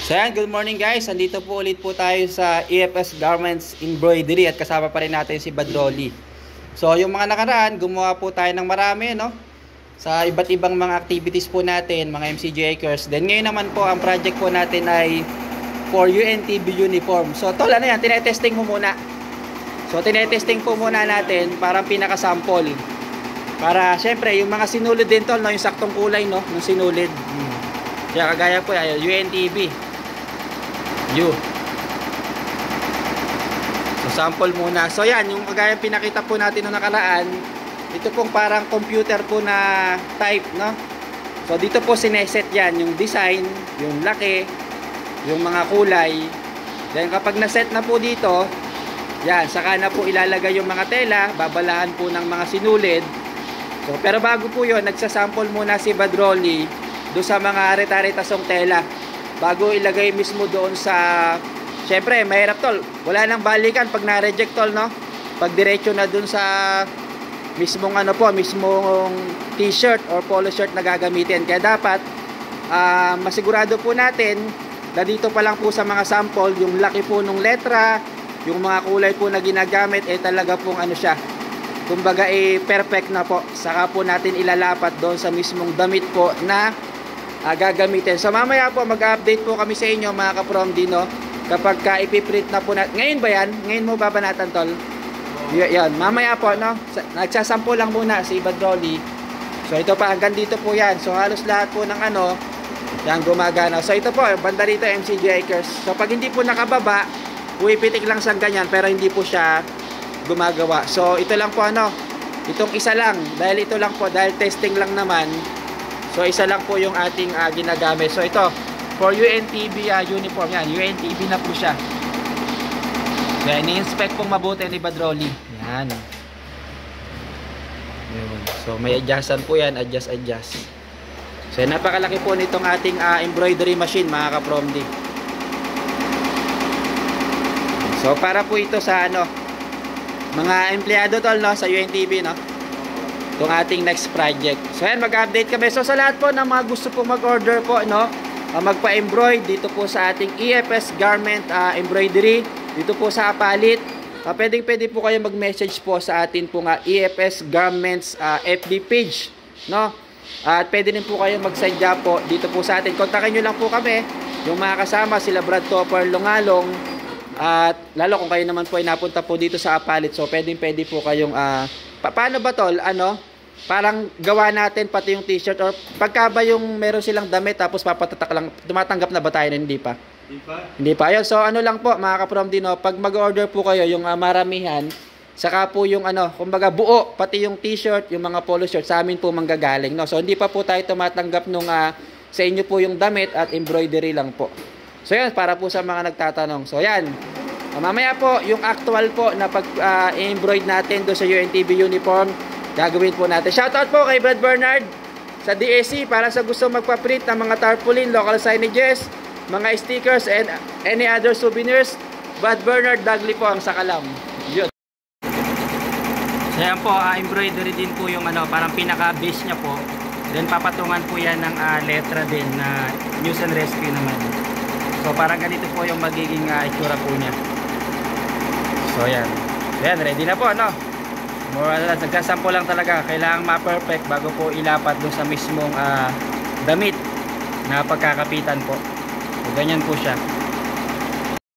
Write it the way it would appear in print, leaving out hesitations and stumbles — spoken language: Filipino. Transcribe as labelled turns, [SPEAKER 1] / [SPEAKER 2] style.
[SPEAKER 1] So yan, good morning guys. Andito po ulit po tayo sa EFS Garments Embroidery at kasama pa rin natin si Badrolly. So yung mga nakaraan, gumawa po tayo ng marami, no? Sa iba't ibang mga activities po natin, mga MCG Acres. Then ngayon naman po, ang project po natin ay for UNTB uniform. So tol, ano yan? Tinetesting mo muna. So tinetesting po muna natin, parang pinaka-sample. Para syempre, yung mga sinulid din tol, no? Yung saktong kulay, no? Yung sinulid. Kaya kagaya po, UNTB. U. So sample muna. So yan, yung kagaya pinakita po natin noong nakaraan, ito pong parang computer po na type, no? So dito po sineset yan, yung design, yung laki, yung mga kulay. Then kapag naset na po dito, yan, saka na po ilalagay yung mga tela, babalahan po ng mga sinulid. So pero bago po yun, nagsasample muna si Badrolly do sa mga reta-retasong tela bago ilagay mismo doon sa, syempre mahirap tol, wala nang balikan pag na-reject tol, no? Pag diretso na doon sa mismong ano po, mismong t-shirt or polo shirt na gagamitin. Kaya dapat masigurado po natin na dito pa lang po sa mga sample, yung laki po ng letra, yung mga kulay po na ginagamit, talaga pong ano siya, kumbaga perfect na po. Saka po natin ilalapat doon sa mismong damit po na gagamitin. So mamaya po mag-update po kami sa inyo mga ka-Promdi, no? Kapag ipiprint na po natin. Ngayon ba yan? Ngayon mo babanatan tol? Yan, mamaya po, no? Nagsasample lang muna si Badrolly. So ito pa, hanggang dito po yan. So halos lahat po ng ano, yan gumagana. So ito po, banda rito MCG Acres. So pag hindi po nakababa, puipitik lang sa ganyan, pero hindi po siya gumagawa. So ito lang po ano, itong isa lang, dahil ito lang po, dahil testing lang naman. So isa lang po yung ating ginagamit. So ito, for UNTB uniform yan, UNTB na po siya. So ini-inspect pong mabuti ni Badrolly. Yan. So may adjustan po yan, adjust. So napakalaki po nitong ating embroidery machine mga ka-Promdi. So para po ito sa ano, mga empleyado tol, no, sa UNTB, no, itong ating next project. So yan, mag-update kami. So sa lahat po ng mga gusto pong mag-order po, no, magpa-embroid dito po sa ating EFS Garment Embroidery dito po sa Apalit, pwede po kayo mag-message po sa atin po EFS Garments FB page, no? At pwede din po kayo mag-send po dito po sa atin. Kontakin nyo lang po kami, yung mga kasama sila Brad Topper Lungalong. At lalo kung kayo naman po ay napunta po dito sa Apalit, so pwede po kayong paano ba tol, ano, parang gawa natin pati yung t-shirt, or pagka ba yung meron silang damit tapos papatatak lang, tumatanggap na ba tayo? Hindi pa. Hindi pa. Ayun, so ano lang po mga ka-Promdi, no, pag mag-order po kayo yung maramihan, saka po yung ano, kumbaga buo, pati yung t-shirt, yung mga polo shirt sa amin po manggagaling, no. So hindi pa po tayo tumatanggap nung sa inyo po yung damit at embroidery lang po. So yan, para po sa mga nagtatanong. So yan, mamaya po yung actual po na pag-embroid natin do sa UNTB uniform, gagawin po natin. Shoutout po kay Brad Bernard sa DSC para sa gusto magpa-print ng mga tarpaulin, local signages, mga stickers, and any other souvenirs. Brad Bernard Dagli po ang sakalam. Yun. So yan po, embroidery din po yung ano, parang pinaka-base niya po. Then papatungan po yan ng letra din na news and rescue naman. So parang ganito po yung magiging itsura po niya. So yan. Yan, ready na po, no? Nagsasample lang talaga. Kailangan ma-perfect bago po ilapat dun sa mismong damit na pagkakapitan po. So ganyan po siya.